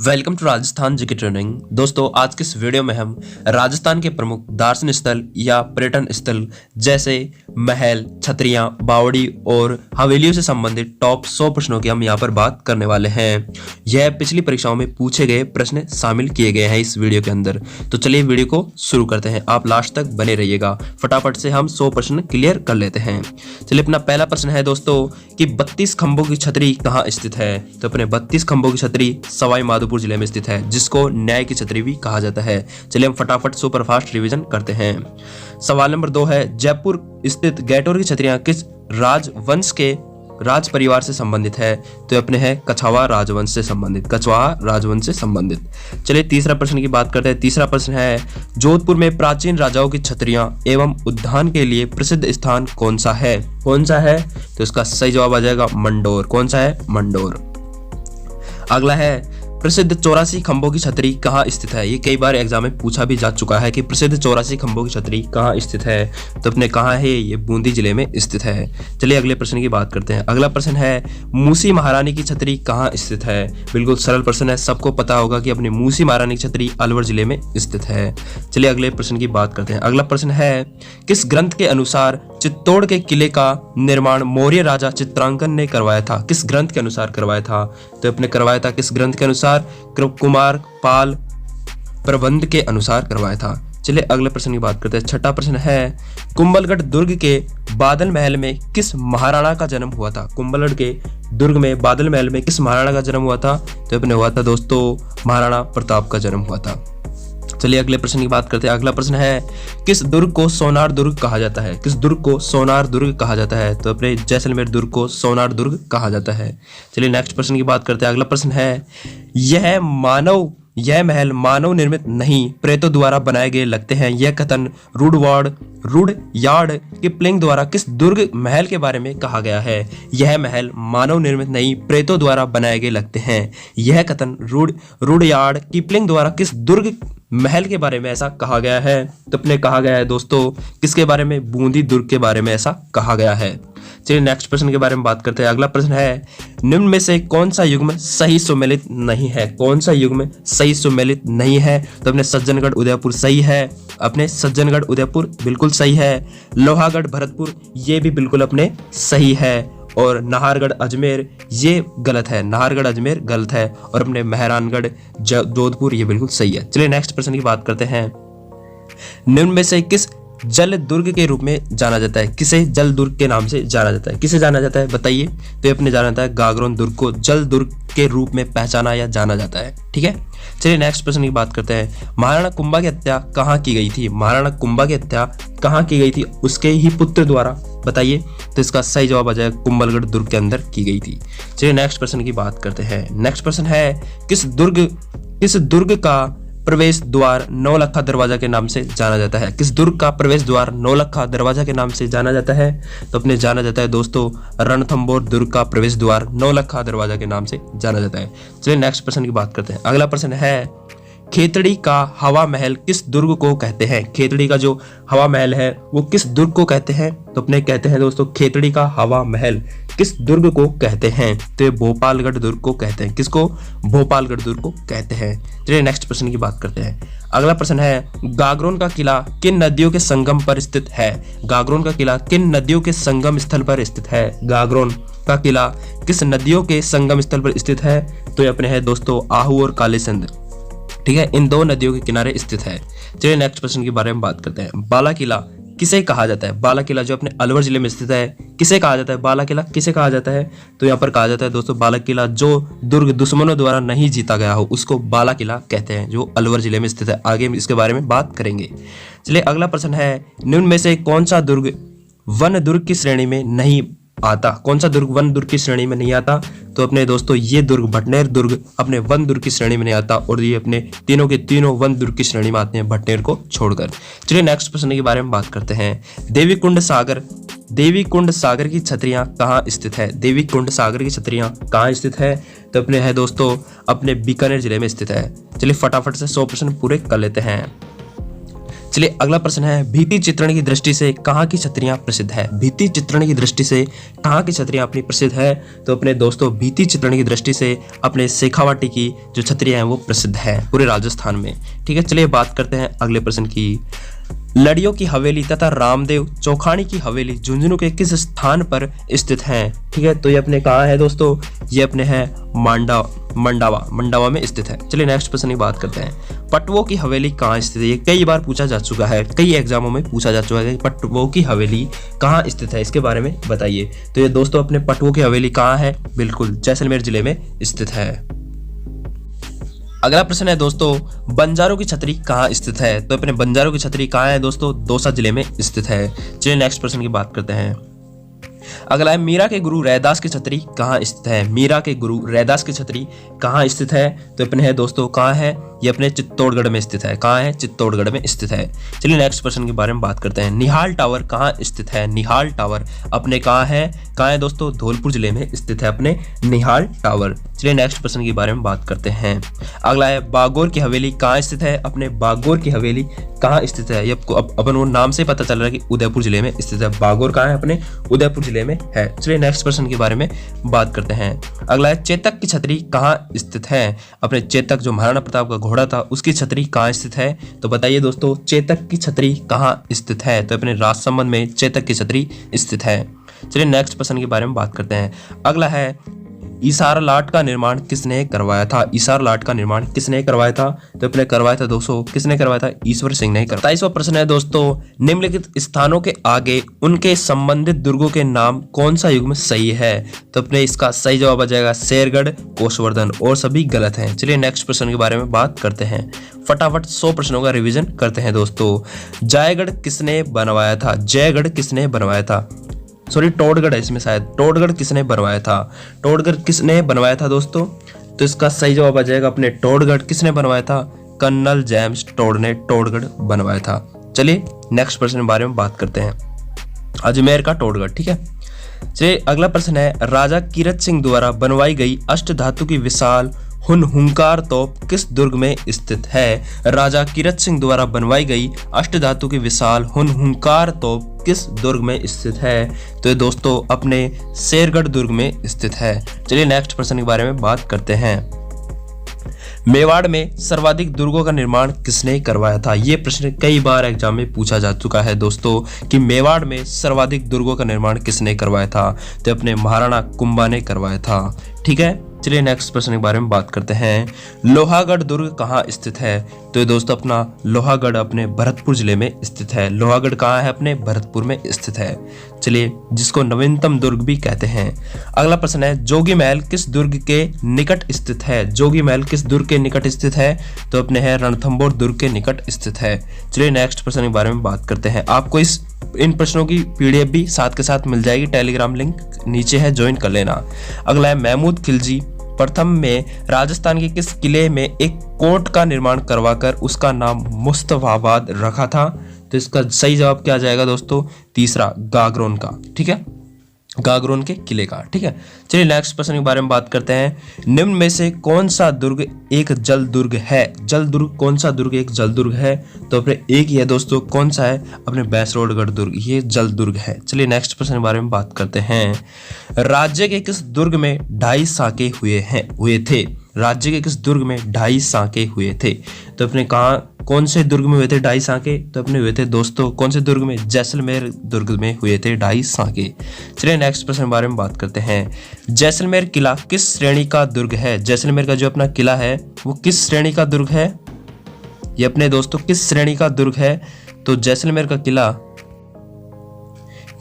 Welcome to Rajasthan GK training. दोस्तों, आज के इस वीडियो में हम राजस्थान के प्रमुख दार्शनिक स्थल या पर्यटन स्थल जैसे महल, छतरियां, बावड़ी और हवेलियों से संबंधित टॉप 100 प्रश्नों की हम यहाँ पर बात करने वाले हैं। यह पिछली परीक्षाओं में पूछे गए प्रश्न शामिल किए गए हैं इस वीडियो के अंदर। तो चलिए वीडियो को शुरू करते हैं, आप लास्ट तक बने रहिएगा। फटाफट से हम 100 प्रश्न क्लियर कर लेते हैं। चलिए, अपना पहला प्रश्न है दोस्तों कि 32 खंभों की छतरी कहाँ स्थित है। तो अपने 32 खंभों की छतरी सवाई माधोपुर जिले में स्थित है, जिसको न्याय की छतरी भी कहा जाता है। चलिए हम फटाफट सुपर फास्ट रिवीजन करते हैं। सवाल नंबर 2 है, जयपुर स्थित गैटोर की छतरियां किस राजवंश के राज परिवार से संबंधित है। तो अपने है कछवाहा राजवंश से संबंधित, कछवाहा राजवंश से संबंधित। चलिए तीसरा प्रश्न की बात करते हैं। तीसरा प्रश्न है, जोधपुर में प्राचीन राजाओं की छतरियां एवं उद्यान के लिए प्रसिद्ध स्थान कौन सा है। कौन सा है, तो इसका सही जवाब आ जाएगा मंडोर। कौन सा है, मंडोर। अगला है, प्रसिद्ध 84 खंभों की छतरी कहाँ स्थित है। ये कई बार एग्जाम में पूछा भी जा चुका है कि प्रसिद्ध 84 खंभों की छतरी कहाँ स्थित है। तो अपने कहाँ है, ये बूंदी जिले में स्थित है। चलिए अगले प्रश्न की बात करते हैं। अगला प्रश्न है, मूसी महारानी की छतरी कहाँ स्थित है। बिल्कुल सरल प्रश्न है, सबको पता होगा कि अपनी मूसी महारानी की छतरी अलवर जिले में स्थित है। चलिए अगले प्रश्न की बात करते हैं। अगला प्रश्न है, किस ग्रंथ के अनुसार चित्तौड़ के किले का निर्माण मौर्य राजा चित्रांगन ने करवाया था। किस ग्रंथ के अनुसार करवाया था। तो अपने करवाया था किस ग्रंथ के अनुसार, कुमार पाल प्रबंध के अनुसार करवाया था। चलिए अगले प्रश्न की बात करते हैं। छठा प्रश्न है, कुंभलगढ़ दुर्ग के बादल महल में किस महाराणा का जन्म हुआ था। कुंभलगढ़ के दुर्ग में बादल महल में किस महाराणा का जन्म हुआ था। तो अपने हुआ था दोस्तों महाराणा प्रताप का जन्म हुआ था। चलिए अगले प्रश्न की बात करते हैं। अगला प्रश्न है, किस दुर्ग को सोनार दुर्ग कहा जाता है। किस दुर्ग को सोनार दुर्ग कहा जाता है। तो अपने जैसलमेर दुर्ग को सोनार दुर्ग कहा जाता है। चलिए नेक्स्ट प्रश्न की बात करते हैं। अगला प्रश्न है, यह महल मानव निर्मित नहीं प्रेतों द्वारा बनाए गए लगते हैं। यह कथन रुडयार्ड किपलिंग द्वारा किस दुर्ग महल के बारे में कहा गया है। यह महल मानव निर्मित नहीं प्रेतों द्वारा बनाए गए लगते हैं। यह कथन रुडयार्ड किपलिंग द्वारा किस दुर्ग महल के बारे में ऐसा कहा गया है। तो अपने कहा गया है दोस्तों किसके बारे में, बूंदी दुर्ग के बारे में ऐसा कहा गया है। चलिए नेक्स्ट प्रश्न के बारे में बात करते हैं। अगला प्रश्न है, निम्न में से कौन सा युग्म सही सुमेलित नहीं है। कौन सा युग्म सही सुमेलित नहीं है। तो अपने सज्जनगढ़ उदयपुर सही है। अपने सज्जनगढ़ उदयपुर बिल्कुल सही है। लोहागढ़ भरतपुर ये भी बिल्कुल अपने सही है। और नाहरगढ़ अजमेर ये गलत है, नाहरगढ़ अजमेर गलत है। और अपने मेहरानगढ़ जोधपुर ये बिल्कुल सही है। चलिए नेक्स्ट प्रश्न की बात करते हैं। निम्न में से किस जल दुर्ग के रूप में जाना जाता है। किसे जल दुर्ग के नाम से जाना जाता है। किसे जाना जाता है बताइए। तो अपने जाना जाता है गागरोन दुर्ग को जल दुर्ग के रूप में पहचाना या जाना जाता है। ठीक है, चलिए नेक्स्ट प्रश्न की बात करते हैं। महाराणा कुंभा की हत्या कहाँ की गई थी। महाराणा कुंभा की हत्या कहाँ की गई थी, उसके ही पुत्र द्वारा, बताइए। तो इसका सही जवाब आ जाएगा कुंभलगढ़ दुर्ग के अंदर की गई थी। चलिए नेक्स्ट प्रश्न की बात करते हैं। नेक्स्ट प्रश्न है, किस दुर्ग का प्रवेश द्वार नौलखा दरवाजा के नाम से जाना जाता है। किस दुर्ग का प्रवेश द्वार नौलखा दरवाजा के नाम से जाना जाता है। तो अपने जाना जाता है दोस्तों रणथंबोर दुर्ग का प्रवेश द्वार नौलखा दरवाजा के नाम से जाना जाता है। चलिए नेक्स्ट प्रश्न की बात करते हैं। अगला प्रश्न है, खेतड़ी का हवा महल किस दुर्ग को कहते हैं। खेतड़ी का जो हवा महल है वो किस दुर्ग को कहते हैं। तो अपने कहते हैं दोस्तों खेतड़ी का हवा महल किस दुर्ग को कहते हैं। तो ये भोपालगढ़ दुर्ग को कहते हैं। किसको, भोपालगढ़ दुर्ग को कहते हैं। चलिए नेक्स्ट प्रश्न की बात करते हैं। अगला प्रश्न है, गागरोन का किला किन नदियों के संगम पर स्थित है। गागरोन का किला किन नदियों के संगम स्थल पर स्थित है। गागरोन का किला किस नदियों के संगम स्थल पर स्थित है। तो ये अपने है दोस्तों आहू और कालीसिंध, ठीक है, इन दो नदियों के किनारे स्थित है। चलिए नेक्स्ट प्रश्न के बारे में बात करते हैं। बाला किला किसे कहा जाता है। बाला किला जो अपने अलवर जिले में स्थित है किसे कहा जाता है। बाला किला किसे कहा जाता है। तो यहाँ पर कहा जाता है दोस्तों बाला किला जो दुर्ग दुश्मनों द्वारा नहीं जीता गया हो उसको बाला किला कहते हैं, जो अलवर जिले में स्थित है। आगे इसके बारे में बात करेंगे। चलिए अगला प्रश्न है, निम्न में से कौन सा दुर्ग वन दुर्ग की श्रेणी में नहीं आता। कौन सा दुर्ग वन दुर्ग की श्रेणी में नहीं आता। तो अपने दोस्तों ये दुर्ग भटनेर दुर्ग अपने वन दुर्ग की श्रेणी में नहीं आता और ये अपने तीनों के तीनों वन दुर्ग की श्रेणी में आते हैं भटनेर को छोड़कर। चलिए नेक्स्ट प्रश्न के बारे में बात करते हैं। देवी कुंड सागर की छतरियां कहाँ स्थित है। देवी कुंड सागर की छतरियां कहाँ स्थित है। तो अपने है दोस्तों अपने बीकानेर जिले में स्थित है। चलिए फटाफट से 100 प्रश्न पूरे कर लेते हैं। चलिए अगला प्रश्न है, भित्ति चित्रण की दृष्टि से कहाँ की छतरियां प्रसिद्ध है? भित्ति चित्रण की दृष्टि से कहाँ की छतरियां अपनी प्रसिद्ध है? तो अपने दोस्तों भित्ति चित्रण की दृष्टि से अपने शेखावाटी की जो छतरियां हैं वो प्रसिद्ध है पूरे राजस्थान में। ठीक है, चलिए बात करते हैं अगले प्रश्न की। लड़ियों की हवेली तथा रामदेव चौखानी की हवेली झुंझुनू के किस स्थान पर स्थित हैं? ठीक है, तो ये अपने कहाँ है दोस्तों? ये अपने है मंडावा में स्थित है। चलिए नेक्स्ट प्रश्न की बात करते हैं। पटवों की हवेली कहाँ स्थित है? ये कई बार पूछा जा चुका है, कई एग्जामों में पूछा जा चुका है। पटवों की हवेली कहाँ स्थित है, इसके बारे में बताइए। तो ये दोस्तों अपने पटवों की हवेली कहाँ है? बिल्कुल जैसलमेर जिले में स्थित है। अगला प्रश्न है दोस्तों, बंजारों की छतरी कहाँ स्थित है? तो अपने बंजारों की छतरी कहाँ है दोस्तों? दौसा जिले में स्थित है। चलिए नेक्स्ट प्रश्न की बात करते हैं। अगला है, मीरा के गुरु रैदास की छतरी कहाँ स्थित है? मीरा के गुरु रैदास की छतरी कहाँ स्थित है? तो अपने है दोस्तों कहाँ है? ये अपने चित्तौड़गढ़ में स्थित है। कहाँ है? चित्तौड़गढ़ में स्थित है। चलिए नेक्स्ट प्रश्न के बारे में बात करते हैं। निहाल टावर कहाँ स्थित है? निहाल टावर अपने कहाँ है? कहाँ है दोस्तों? धौलपुर जिले में स्थित है अपने निहाल टावर। चलिए नेक्स्ट प्रश्न के बारे में बात करते हैं। अगला है, बागोर की हवेली कहाँ स्थित है? अपने बागोर की हवेली कहाँ स्थित है? ये आपको अपन वो नाम से पता चल रहा है कि उदयपुर जिले में स्थित है। बागोर कहाँ है? अपने उदयपुर जिले में है। चलिए नेक्स्ट प्रश्न के बारे में बात करते हैं। अगला है, चेतक की छतरी कहाँ स्थित है? अपने चेतक जो महाराणा प्रताप का घोड़ा था उसकी छतरी कहाँ स्थित है? तो बताइए दोस्तों चेतक की छतरी कहाँ स्थित है? तो अपने राजसमंद में चेतक की छतरी स्थित है। चलिए नेक्स्ट प्रश्न के बारे में बात करते हैं। अगला है, ईसार लाट का निर्माण किसने करवाया था? ईसार लाट का निर्माण किसने करवाया था? तो अपने करवाया था दोस्तों, किसने करवाया था? ईश्वर सिंह ने करवाया। 27वां प्रश्न है दोस्तों, निम्नलिखित स्थानों के आगे उनके संबंधित दुर्गों के नाम कौन सा युग्म सही है? तो अपने इसका सही जवाब आ जाएगा शेरगढ़, कोषवर्धन, और सभी गलत हैं। चलिए नेक्स्ट प्रश्न के बारे में बात करते हैं। फटाफट 100 प्रश्नों का रिवीजन करते हैं दोस्तों। जयगढ़ किसने बनवाया था? जयगढ़ किसने बनवाया था? सॉरी, टोडगढ़ है इसमें शायद। टोडगढ़ किसने बनवाया था? टोडगढ़ किसने बनवाया था दोस्तों? तो इसका सही जवाब आ जाएगा अपने टोडगढ़ किसने बनवाया था? कर्नल जेम्स टोड ने टोडगढ़ बनवाया था। चलिए नेक्स्ट प्रश्न के बारे में बात करते हैं। अजमेर का टोडगढ़। ठीक है, चलिए अगला प्रश्न है, राजा कीरत सिंह द्वारा बनवाई गई अष्टधातु की विशाल हुनहुंकार तोप किस दुर्ग में स्थित है? राजा कीरत सिंह द्वारा बनवाई गई अष्टधातु की विशाल हुनहुंकार तोप किस दुर्ग में स्थित है? तो ये दोस्तों अपने शेरगढ़ दुर्ग में स्थित है। चलिए नेक्स्ट प्रश्न के बारे में बात करते हैं। मेवाड़ में सर्वाधिक दुर्गों का निर्माण किसने करवाया था? ये प्रश्न कई बार एग्जाम में पूछा जा चुका है दोस्तों कि मेवाड़ में सर्वाधिक दुर्गों का निर्माण किसने करवाया था? तो अपने महाराणा कुंभा ने करवाया था। ठीक है, चलिए नेक्स्ट प्रश्न के बारे में बात करते हैं। लोहागढ़ दुर्ग कहाँ स्थित है? तो ये दोस्तों अपना लोहागढ़ अपने भरतपुर जिले में स्थित है। लोहागढ़ कहाँ है? अपने भरतपुर में स्थित है। चलिए, जिसको नवीनतम दुर्ग भी कहते हैं। अगला प्रश्न है, जोगी महल किस दुर्ग के निकट स्थित है? जोगी महल किस दुर्ग के निकट स्थित है? तो अपने है रणथंभौर दुर्ग के निकट स्थित है। चलिए नेक्स्ट प्रश्न के बारे में बात करते हैं। आपको इन प्रश्नों की पीडीएफ भी साथ के साथ मिल जाएगी, टेलीग्राम लिंक नीचे है, ज्वाइन कर लेना। अगला है, महमूद खिलजी प्रथम में राजस्थान के किस किले में एक कोट का निर्माण करवाकर उसका नाम मुस्तफाबाद रखा था? तो इसका सही जवाब क्या आ जाएगा दोस्तों? तीसरा, गागरोन का। ठीक है, गागरोन के किले का। ठीक है, चलिए नेक्स्ट प्रश्न के बारे में बात करते हैं। निम्न में से कौन सा दुर्ग एक जल दुर्ग है? जल दुर्ग कौन सा दुर्ग एक जल दुर्ग है? तो अपने एक ही है दोस्तों, कौन सा है? अपने बैसरोडगढ़ दुर्ग, ये जल दुर्ग है। चलिए नेक्स्ट प्रश्न के बारे में बात करते हैं। राज्य के किस दुर्ग में 2.5 साके हुए थे? राज्य के किस दुर्ग में 2.5 साके हुए थे? तो अपने कौन से दुर्ग में हुए थे 2.5 साके? तो अपने हुए थे दोस्तों कौन से दुर्ग में? जैसलमेर दुर्ग में हुए थे 2.5 साके। चलिए नेक्स्ट प्रश्न के बारे में बात करते हैं। जैसलमेर किला किस श्रेणी का दुर्ग है? जैसलमेर का जो अपना किला है वो किस श्रेणी का दुर्ग है? ये अपने दोस्तों किस श्रेणी का दुर्ग है? तो जैसलमेर का किला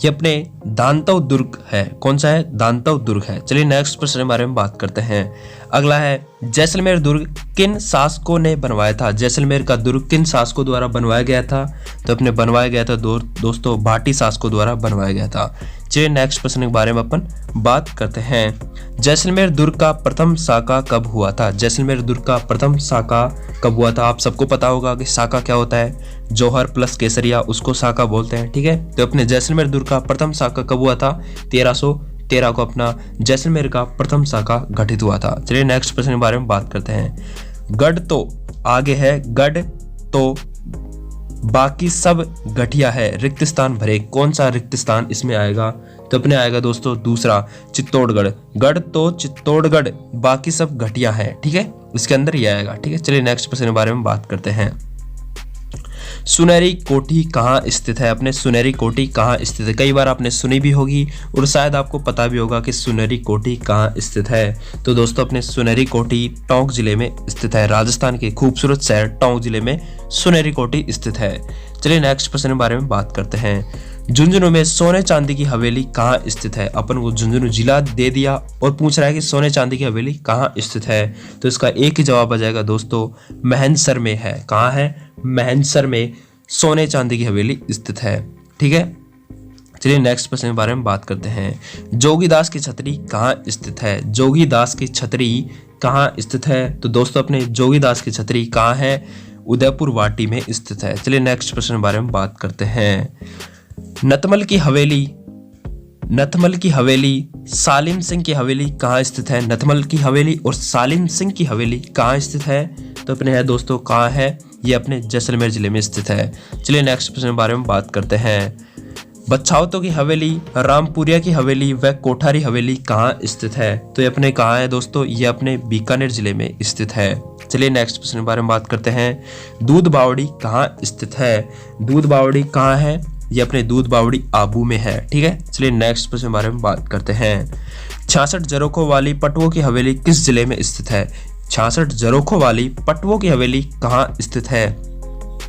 ये अपने दांतव दुर्ग है। कौन सा है? दांतव दुर्ग है। चलिए नेक्स्ट प्रश्न के बारे में बात करते हैं। अगला है, जैसलमेर दुर्ग किन शासकों ने बनवाया था? जैसलमेर का दुर्ग किन शासकों द्वारा बनवाया गया था? तो अपने बनवाया गया था दोस्तों भाटी शासकों द्वारा बनवाया गया था। चलिए नेक्स्ट प्रश्न के बारे में अपन बात करते हैं। जैसलमेर दुर्ग का प्रथम साका कब हुआ था? जैसलमेर दुर्ग का प्रथम साका कब हुआ था? आप सबको पता होगा कि साका क्या होता है। जौहर प्लस केसरिया, उसको साका बोलते हैं। ठीक है, तो अपने जैसलमेर दुर्ग का प्रथम साका कब हुआ था? 1313 को अपना जैसलमेर का प्रथम साका गठित हुआ था। चलिए नेक्स्ट प्रश्न के बारे में बात करते हैं। गढ़ तो आगे है, गढ़ तो बाकी सब घटिया है, रिक्त स्थान भरे। कौन सा रिक्त स्थान इसमें आएगा? तो अपने आएगा दोस्तों दूसरा, चित्तौड़गढ़। गढ़ तो चित्तौड़गढ़, बाकी सब घटिया है। ठीक है, इसके अंदर ये आएगा। ठीक है, चलिए नेक्स्ट प्रश्न के बारे में बात करते हैं। सुनहरी कोठी कहाँ स्थित है? अपने सुनहरी कोठी कहाँ स्थित है? कई बार आपने सुनी भी होगी और शायद आपको पता भी होगा कि सुनहरी कोठी कहाँ स्थित है। तो दोस्तों अपने सुनहरी कोठी टोंक जिले में स्थित है। राजस्थान के खूबसूरत शहर टोंक जिले में सुनहरी कोठी स्थित है। चलिए नेक्स्ट प्रश्न के बारे में बात करते हैं। झुंझुनू में सोने चांदी की हवेली कहाँ स्थित है? अपन को झुंझुनू जिला दे दिया और पूछ रहा है कि सोने चांदी की हवेली कहाँ स्थित है। तो इसका एक ही जवाब आ जाएगा दोस्तों, महनसर में है। कहाँ है? महनसर में सोने चांदी की हवेली स्थित है। ठीक है, चलिए नेक्स्ट प्रश्न के बारे में बात करते हैं। जोगीदास की छतरी कहाँ स्थित है? जोगीदास की छतरी कहाँ स्थित है? तो दोस्तों अपने जोगीदास की छतरी कहाँ है? उदयपुर वाटी में स्थित है। चलिए नेक्स्ट प्रश्न के बारे में बात करते हैं। नतमल की हवेली सालिम सिंह की हवेली कहाँ स्थित है? नतमल की हवेली और सालिम सिंह की हवेली कहाँ स्थित है? तो अपने है दोस्तों कहाँ है? ये अपने जैसलमेर जिले में स्थित है। चलिए नेक्स्ट प्रश्न के बारे में बात करते हैं। बच्छावतों की हवेली, रामपुरिया की हवेली व कोठारी हवेली कहाँ स्थित है? तो ये अपने कहाँ है दोस्तों? ये अपने बीकानेर जिले में स्थित है। चलिए नेक्स्ट प्रश्न के बारे में बात करते हैं। दूध बावड़ी कहाँ स्थित है? दूध बावड़ी कहाँ है? ये अपने दूध बावड़ी आबू में है। ठीक है, चलिए नेक्स्ट प्रश्न के बारे में बात करते हैं। 66 झरोखों वाली पटुओं की हवेली किस जिले में स्थित है? 66 झरोखों वाली पटुओं की हवेली कहाँ स्थित है?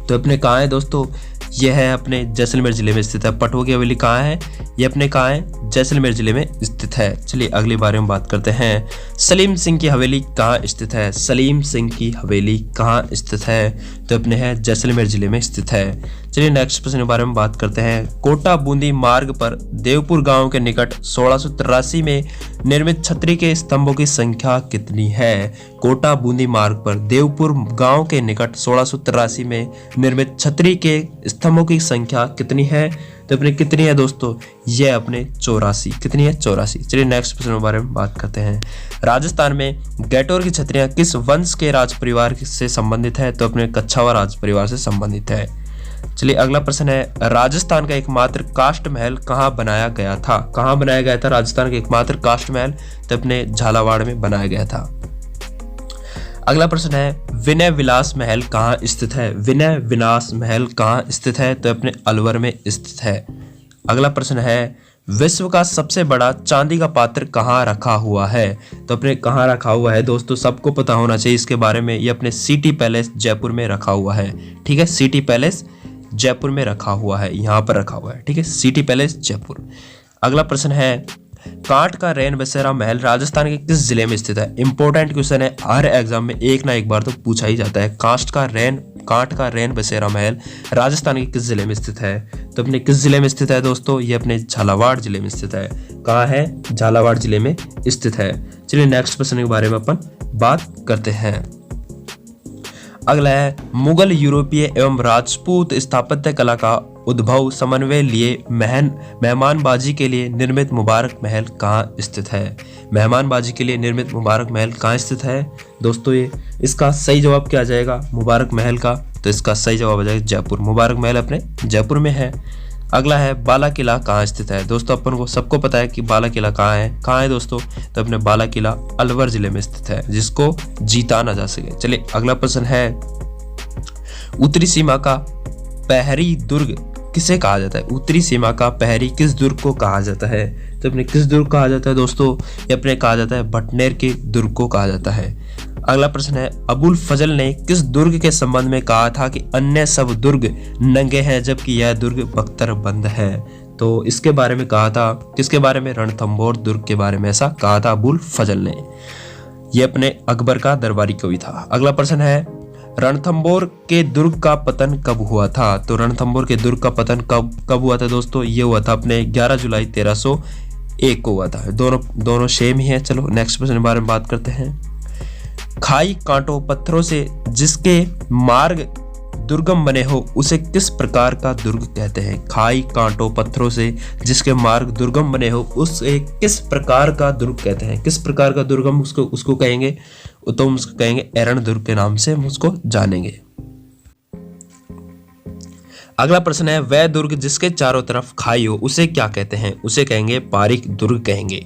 तो अपने कहाँ है दोस्तों? यह है अपने जैसलमेर जिले में स्थित है। पटुओं की हवेली कहाँ है? ये अपने कहाँ है? जैसलमेर जिले में स्थित है। चलिए अगले बारे में बात करते हैं। सलीम सिंह की हवेली कहाँ स्थित है? सलीम सिंह की हवेली कहाँ स्थित है? तो अपने है जैसलमेर जिले में स्थित है। चलिए नेक्स्ट प्रश्न के बारे में बात करते हैं। कोटा बूंदी मार्ग पर देवपुर गांव के निकट 1683 में निर्मित छतरी के स्तंभों की संख्या कितनी है? कोटा बूंदी मार्ग पर देवपुर गांव के निकट 1683 में निर्मित छतरी के स्तंभों की संख्या कितनी है? तो अपने कितनी है दोस्तों? ये अपने 84। कितनी है? 84। चलिए नेक्स्ट प्रश्न के बारे में बात करते हैं। राजस्थान में गैटोर की छतरियां किस वंश के राज परिवार से संबंधित है? तो अपने कच्छावा राज परिवार से संबंधित है। चलिए अगला प्रश्न है। राजस्थान का एकमात्र काष्ठ महल कहाँ बनाया गया था? कहाँ बनाया गया था राजस्थान का एकमात्र काष्ठ महल? तो अपने झालावाड़ में बनाया गया था। अगला प्रश्न है। विनय विलास महल कहाँ स्थित है? विनय विलास महल कहाँ स्थित है? तो अपने अलवर में स्थित है। अगला प्रश्न है। विश्व का सबसे बड़ा चांदी का पात्र कहाँ रखा हुआ है? तो अपने कहाँ रखा हुआ है दोस्तों? सबको पता होना चाहिए इसके बारे में। ये अपने सिटी पैलेस जयपुर में रखा हुआ है। ठीक है, सिटी पैलेस जयपुर में रखा हुआ है, यहाँ पर रखा हुआ है। ठीक है, सिटी पैलेस जयपुर। अगला प्रश्न है। कांट का रैन बसेरा महल राजस्थान के किस जिले में स्थित है? इंपॉर्टेंट क्वेश्चन है, हर एग्जाम में एक ना एक बार तो पूछा ही जाता है। कांट का रैन बसेरा महल राजस्थान के किस जिले में स्थित है? तो अपने किस जिले में स्थित है दोस्तों? ये अपने झालावाड़ जिले में स्थित है। कहाँ है? झालावाड़ जिले में स्थित है। चलिए नेक्स्ट प्रश्न के बारे में अपन बात करते हैं। अगला है। मुगल, यूरोपीय एवं राजपूत स्थापत्य कला का उद्भव समन्वय लिए मेहमानबाजी के लिए निर्मित मुबारक महल कहाँ स्थित है? मेहमानबाजी के लिए निर्मित मुबारक महल कहाँ स्थित है दोस्तों? ये इसका सही जवाब क्या आ जाएगा मुबारक महल का? तो इसका सही जवाब आ जाएगा जयपुर। मुबारक महल अपने जयपुर में है। अगला है। बाला किला कहाँ स्थित है? दोस्तों अपन को सबको पता है कि बाला किला कहाँ है दोस्तों? तो अपने बाला किला अलवर जिले में स्थित है, जिसको जीता ना जा सके। चलिए अगला प्रश्न है। उत्तरी सीमा का पहरी दुर्ग किसे कहा जाता है? उत्तरी सीमा का पहरी किस दुर्ग को कहा जाता है? तो अपने किस दुर्ग कहा जाता है दोस्तों? ये अपने कहा जाता है भटनेर के दुर्ग को कहा जाता है। अगला प्रश्न है। अबुल फजल ने किस दुर्ग के संबंध में कहा था कि अन्य सब दुर्ग नंगे हैं जबकि यह दुर्ग बख्तर बंद है? तो इसके बारे में कहा था, किसके बारे में? रणथंभौर दुर्ग के बारे में ऐसा कहा था अबुल फजल ने। यह अपने अकबर का दरबारी कवि था। अगला प्रश्न है। रणथंभौर के दुर्ग का पतन कब हुआ था? तो रणथंभौर के दुर्ग का पतन कब हुआ था दोस्तों? ये हुआ था अपने 11 जुलाई 1301 को हुआ था। दोनों सेम ही है। चलो नेक्स्ट प्रश्न के बारे में बात करते हैं। खाई कांटों पत्थरों से जिसके मार्ग दुर्गम बने हो उसे किस प्रकार का दुर्ग कहते हैं? खाई कांटों पत्थरों से जिसके मार्ग दुर्गम बने हो उसे किस प्रकार का दुर्ग कहते हैं? किस प्रकार का दुर्गम उसको कहेंगे? तो हम उसको कहेंगे एरण दुर्ग के नाम से हम उसको जानेंगे। अगला प्रश्न है, वह दुर्ग जिसके चारों तरफ खाई हो उसे क्या कहते हैं? उसे कहेंगे पारीक दुर्ग कहेंगे।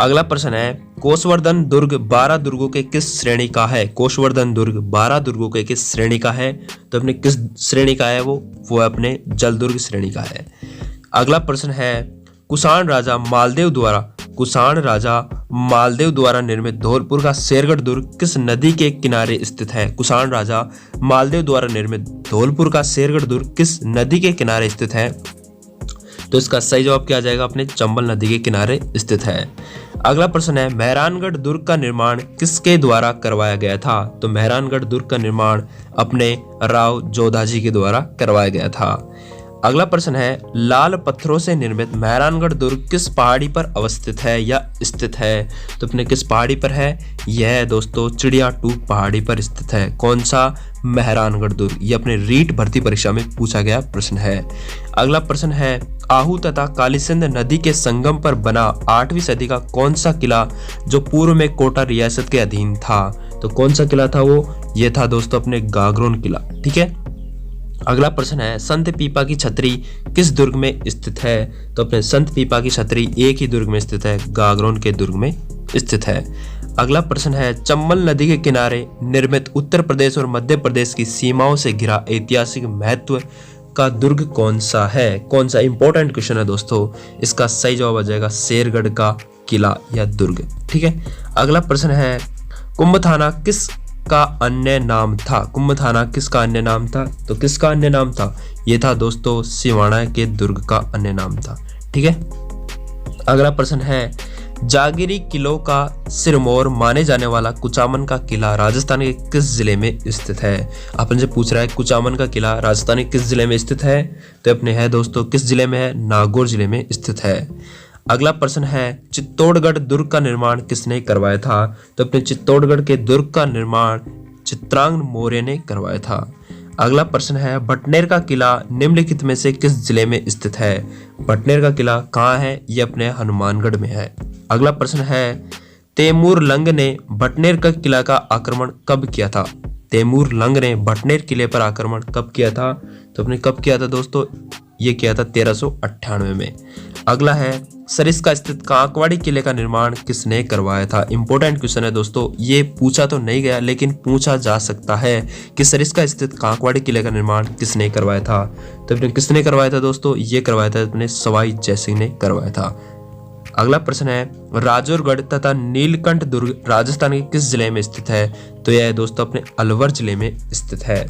अगला प्रश्न है, कोषवर्धन दुर्ग 12 दुर्गों के किस श्रेणी का है? कोषवर्धन दुर्ग 12 दुर्गों के किस श्रेणी का है? तो अपने किस श्रेणी का है वो अपने जल दुर्ग श्रेणी का है। अगला प्रश्न है, कुषाण राजा मालदेव द्वारा निर्मित धौलपुर का शेरगढ़ दुर्ग किस नदी के किनारे स्थित है? कुषाण राजा मालदेव द्वारा निर्मित धौलपुर का शेरगढ़ दुर्ग किस नदी के किनारे स्थित है? तो इसका सही जवाब क्या आ जाएगा? अपने चंबल नदी के किनारे स्थित है। अगला प्रश्न है, मेहरानगढ़ दुर्ग का निर्माण किसके द्वारा करवाया गया था? तो मेहरानगढ़ दुर्ग का निर्माण अपने राव जोधाजी के द्वारा करवाया गया था। अगला प्रश्न है, लाल पत्थरों से निर्मित मेहरानगढ़ दुर्ग किस पहाड़ी पर अवस्थित है या स्थित है? तो अपने किस पहाड़ी पर है? यह दोस्तों चिड़िया टूक पहाड़ी पर स्थित है। कौन सा? मेहरानगढ़ दुर्ग। ये अपने रीट भर्ती परीक्षा में पूछा गया प्रश्न है। अगला प्रश्न है, आहू तथा कालीसिंध नदी के संगम पर बना 8वीं सदी का कौन सा किला जो पूर्व में कोटा रियासत के अधीन था? तो कौन सा किला था वो? ये था दोस्तों अपने गागरोन किला। ठीक है। अगला प्रश्न है, संत पीपा की छतरी किस दुर्ग में स्थित है? तो अपने संत पीपा की छतरी एक ही दुर्ग में स्थित है, गागरोन के दुर्ग में स्थित है। अगला प्रश्न है, चंबल नदी के किनारे निर्मित उत्तर प्रदेश और मध्य प्रदेश की सीमाओं से घिरा ऐतिहासिक महत्व का दुर्ग कौन सा है? कौन सा? इंपॉर्टेंट क्वेश्चन है दोस्तों। इसका सही जवाब आ जाएगा शेरगढ़ का किला या दुर्ग। ठीक है। अगला प्रश्न है, कुंभथाना किस का अन्य नाम था? कुंभथाना किसका अन्य नाम था? तो किसका अन्य नाम था? ये था दोस्तों सिवाना के दुर्ग का अन्य नाम था। ठीक है। अगला प्रश्न है, जागीरी किलों का सिरमौर माने जाने वाला कुचामन का किला राजस्थान के किस जिले में स्थित है? अपन से पूछ रहा है कुचामन का किला राजस्थान के किस जिले में स्थित है? तो अपने है दोस्तों किस जिले में है? नागौर जिले में स्थित है। अगला प्रश्न है, चित्तौड़गढ़ दुर्ग का निर्माण किसने करवाया था? तो अपने चित्तौड़गढ़ के दुर्ग का निर्माण चित्रांगद मौर्य ने करवाया था। अगला प्रश्न है, भटनेर का किला निम्नलिखित में से किस जिले में स्थित है? भटनेर का किला कहाँ है? ये अपने हनुमानगढ़ में है। अगला प्रश्न है, तैमूर लंग ने भटनेर का किला का आक्रमण कब किया था? तैमूर लंग ने भटनेर किले पर आक्रमण कब किया था? तो अपने कब किया था दोस्तों? ये किया था 1398 में। अगला है, सरिस्का स्थित कांकवाड़ी किले का निर्माण किसने करवाया था? इंपॉर्टेंट क्वेश्चन है दोस्तों। ये पूछा तो नहीं गया लेकिन पूछा जा सकता है कि सरिस्का स्थित कांकवाड़ी किले का निर्माण किसने करवाया था? तो अपने किसने करवाया था दोस्तों? ये करवाया था अपने सवाई जयसिंह ने करवाया था। अगला प्रश्न है, राजौरगढ़ तथा नीलकंठ दुर्ग राजस्थान के किस जिले में स्थित है? तो यह दोस्तों अपने अलवर जिले में स्थित है।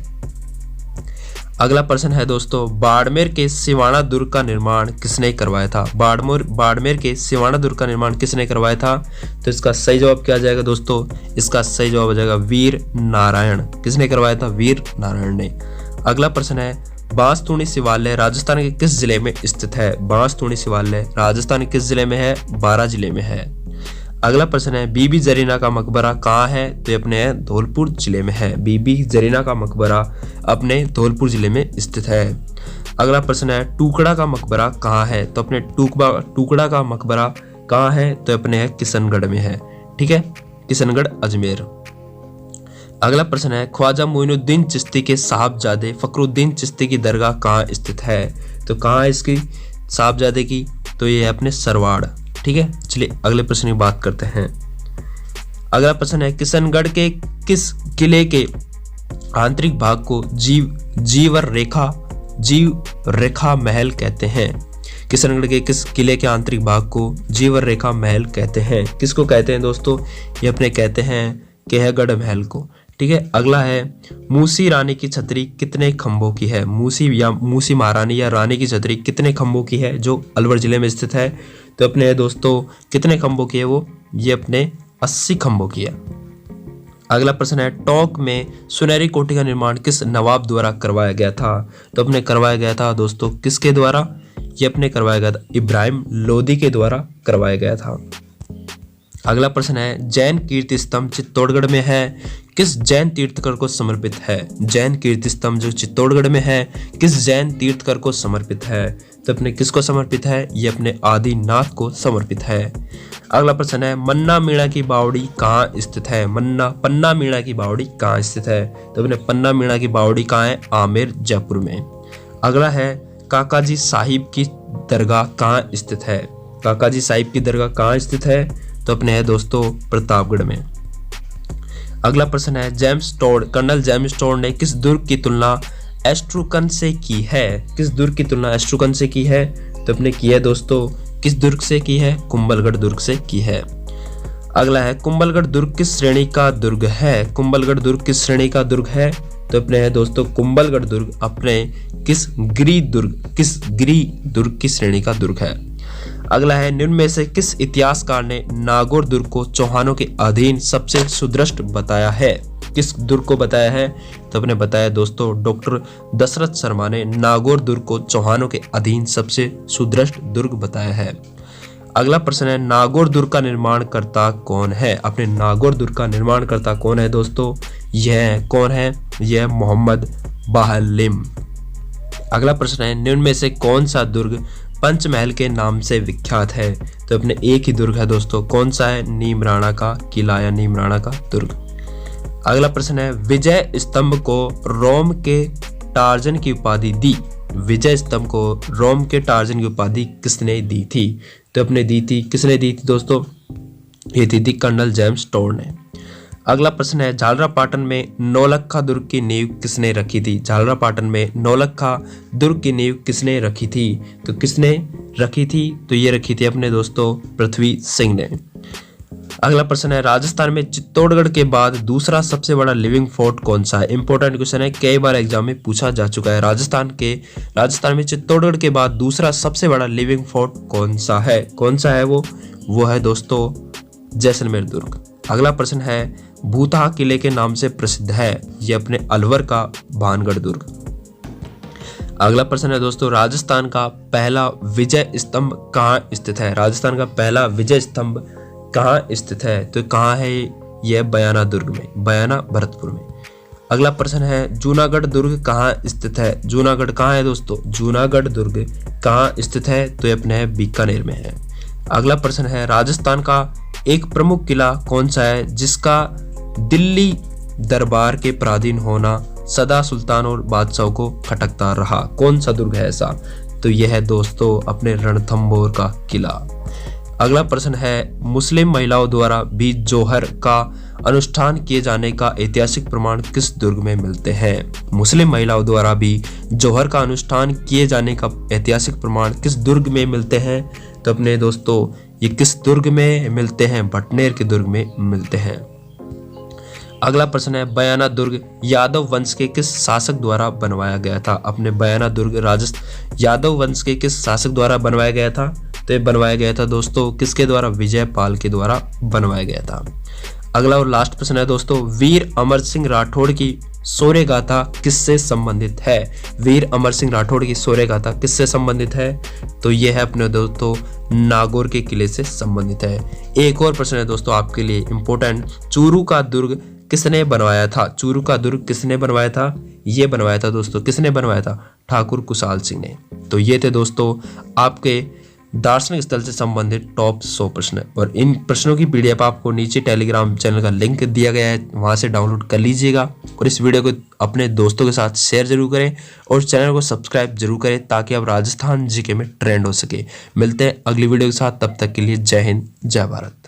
अगला प्रश्न है दोस्तों, बाड़मेर के सिवाना दुर्ग का निर्माण किसने करवाया था? बाड़मेर के सिवाना दुर्ग का निर्माण किसने करवाया था? तो इसका सही जवाब क्या आ जाएगा दोस्तों? इसका सही जवाब आ जाएगा वीर नारायण। किसने करवाया था? वीर नारायण ने। अगला प्रश्न है, बांसतुणी शिवालय राजस्थान के किस जिले में स्थित है? बांसतुणी शिवालय राजस्थान के किस जिले में है? 12 जिले में है। अगला प्रश्न है, बीबी जरीना का मकबरा कहाँ है? तो अपने धौलपुर जिले में है। बीबी जरीना का मकबरा अपने धौलपुर जिले में स्थित है। अगला प्रश्न है, टुकड़ा का मकबरा कहाँ है? तो अपने टुकड़ा का मकबरा कहाँ है? तो अपने है किशनगढ़ में है। ठीक है, किशनगढ़ अजमेर। अगला प्रश्न है, ख्वाजा मोइनुद्दीन चिश्ती के साहबजादे फखरुद्दीन चिश्ती की दरगाह कहाँ स्थित है? तो कहाँ है इसकी साहबजादे की? तो ये है अपने सरवाड़। ठीक है, चलिए अगले प्रश्न की बात करते हैं। अगला प्रश्न है, किशनगढ़ के किस किले के आंतरिक भाग को जीव रेखा महल कहते हैं? किशनगढ़ के किस किले के आंतरिक भाग को जीव रेखा महल कहते हैं? किसको कहते हैं दोस्तों? ये अपने कहते हैं केहगढ़ महल को। ठीक है। अगला है, मूसी रानी की छतरी कितने खंभों की है? मूसी महारानी या रानी की छतरी कितने खंभों की है जो अलवर जिले में स्थित है? तो अपने दोस्तों कितने खंभों की है वो? ये अपने 80 खंभों की है। अगला प्रश्न है, टोंक में सुनहरी कोठी का निर्माण किस नवाब द्वारा करवाया गया था? तो अपने करवाया गया था दोस्तों किसके द्वारा? ये अपने करवाया गया था इब्राहिम लोदी के द्वारा करवाया गया था। अगला प्रश्न है, जैन कीर्ति स्तंभ चित्तौड़गढ़ में है किस जैन तीर्थकर को समर्पित है? जैन कीर्ति स्तंभ जो चित्तौड़गढ़ में है किस जैन तीर्थकर को समर्पित है? तो अपने किसको समर्पित है? ये अपने आदिनाथ को समर्पित है। अगला प्रश्न है, मन्ना मीणा की बावड़ी कहाँ स्थित है? पन्ना मीणा की बावड़ी कहाँ स्थित है? तो अपने पन्ना मीणा की बावड़ी कहाँ है? आमेर जयपुर में। अगला है काकाजी साहिब की दरगाह कहाँ स्थित है। काकाजी साहिब की दरगाह कहाँ स्थित है, तो अपने है दोस्तों प्रतापगढ़ में। अगला प्रश्न है कर्नल जेम्स टोड ने किस दुर्ग की तुलना एस्ट्रूकन से की है। किस दुर्ग की तुलना एस्ट्रूकन से की है, तो अपने की है दोस्तों किस दुर्ग से की है, कुंभलगढ़ दुर्ग से की है। अगला है कुंभलगढ़ दुर्ग किस श्रेणी का दुर्ग है। कुंभलगढ़ दुर्ग किस श्रेणी का दुर्ग है, तो अपने है दोस्तों कुंभलगढ़ दुर्ग अपने किस गिरी दुर्ग की श्रेणी का दुर्ग है। अगला है निम्न में से किस इतिहासकार ने नागौर दुर्ग को चौहानों के अधीन सबसे सुदृढ़ बताया है। किस दुर्ग को बताया है, तो अपने बताया दोस्तों डॉक्टर दशरथ शर्मा ने नागौर दुर्ग को चौहानों के अधीन सबसे सुदृढ़ दुर्ग बताया है। अगला प्रश्न है नागौर दुर्ग का निर्माणकर्ता कौन है। अपने नागौर दुर्ग का निर्माणकर्ता कौन है दोस्तों, यह कौन है, यह मोहम्मद बाहलिम। अगला प्रश्न है निम्न में से कौन सा दुर्ग पंचमहल के नाम से विख्यात है, तो अपने एक ही दुर्ग है दोस्तों, कौन सा है, नीमराणा का किला या नीमराणा का दुर्ग। अगला प्रश्न है विजय स्तंभ को रोम के टार्जन की उपाधि दी। विजय स्तंभ को रोम के टार्जन की उपाधि किसने दी थी, तो अपने दी थी, किसने दी थी दोस्तों, ये दी थी कर्नल जेम्स टोड ने। अगला प्रश्न है झालरापाटन में नौलखा दुर्ग की नींव किसने रखी थी। झालरापाटन में नौलखा दुर्ग की नींव किसने रखी थी, तो किसने रखी थी, तो ये रखी थी अपने दोस्तों पृथ्वी सिंह ने। अगला प्रश्न है राजस्थान में चित्तौड़गढ़ के बाद दूसरा सबसे बड़ा लिविंग फोर्ट कौन सा है। इंपॉर्टेंट क्वेश्चन है, कई बार एग्जाम में पूछा जा चुका है। राजस्थान में चित्तौड़गढ़ के बाद दूसरा सबसे बड़ा लिविंग फोर्ट कौन सा है, कौन सा है वो है दोस्तों जैसलमेर दुर्ग। अगला प्रश्न है भूतहा किले के नाम से प्रसिद्ध है, ये अपने अलवर का भानगढ़ दुर्ग। अगला प्रश्न है दोस्तों राजस्थान का पहला विजय स्तंभ कहाँ स्थित है। राजस्थान का पहला विजय स्तंभ कहाँ स्थित है, तो कहाँ है, यह बयाना दुर्ग में, बयाना भरतपुर में। अगला प्रश्न है जूनागढ़ दुर्ग कहाँ स्थित है। जूनागढ़ कहाँ है दोस्तों, जूनागढ़ दुर्ग कहाँ स्थित है, तो ये अपने है बीकानेर में है। अगला प्रश्न है राजस्थान का एक प्रमुख किला कौन सा है जिसका दिल्ली दरबार के पराधीन होना सदा सुल्तान और बादशाहों को खटकता रहा। कौन सा दुर्ग है ऐसा, तो यह है दोस्तों अपने रणथंभौर का किला। अगला प्रश्न है मुस्लिम महिलाओं द्वारा भी जोहर का अनुष्ठान किए जाने का ऐतिहासिक प्रमाण किस दुर्ग में मिलते हैं। मुस्लिम महिलाओं द्वारा भी जोहर का अनुष्ठान किए जाने का ऐतिहासिक प्रमाण किस दुर्ग में मिलते हैं, तो अपने दोस्तों ये किस दुर्ग में मिलते हैं, भटनेर के दुर्ग में मिलते हैं। अगला प्रश्न है बयाना दुर्ग यादव वंश के किस शासक द्वारा बनवाया गया था। अपने बयाना दुर्ग यादव वंश के किस शासक द्वारा बनवाया गया था, तो ये बनवाया गया था दोस्तों किसके द्वारा, विजयपाल के द्वारा बनवाया गया था। अगला और लास्ट प्रश्न है दोस्तों वीर अमर सिंह राठौड़ की शौर्य गाथा किससे संबंधित है। वीर अमर सिंह राठौड़ की शौर्य गाथा किससे संबंधित है, तो ये है अपने दोस्तों नागौर के किले से संबंधित है। एक और प्रश्न है दोस्तों आपके लिए इंपॉर्टेंट, चूरू का दुर्ग किसने बनवाया था। चूरू का दुर्ग किसने बनवाया था, ये बनवाया था दोस्तों, किसने बनवाया था, ठाकुर कुशाल सिंह ने। तो ये थे दोस्तों आपके दार्शनिक स्थल से संबंधित टॉप 100 प्रश्न, और इन प्रश्नों की पीडीएफ आपको नीचे टेलीग्राम चैनल का लिंक दिया गया है, वहां से डाउनलोड कर लीजिएगा। और इस वीडियो को अपने दोस्तों के साथ शेयर जरूर करें और चैनल को सब्सक्राइब जरूर करें ताकि आप राजस्थान जीके में ट्रेंड हो सके। मिलते हैं अगली वीडियो के साथ, तब तक के लिए जय हिंद जय भारत।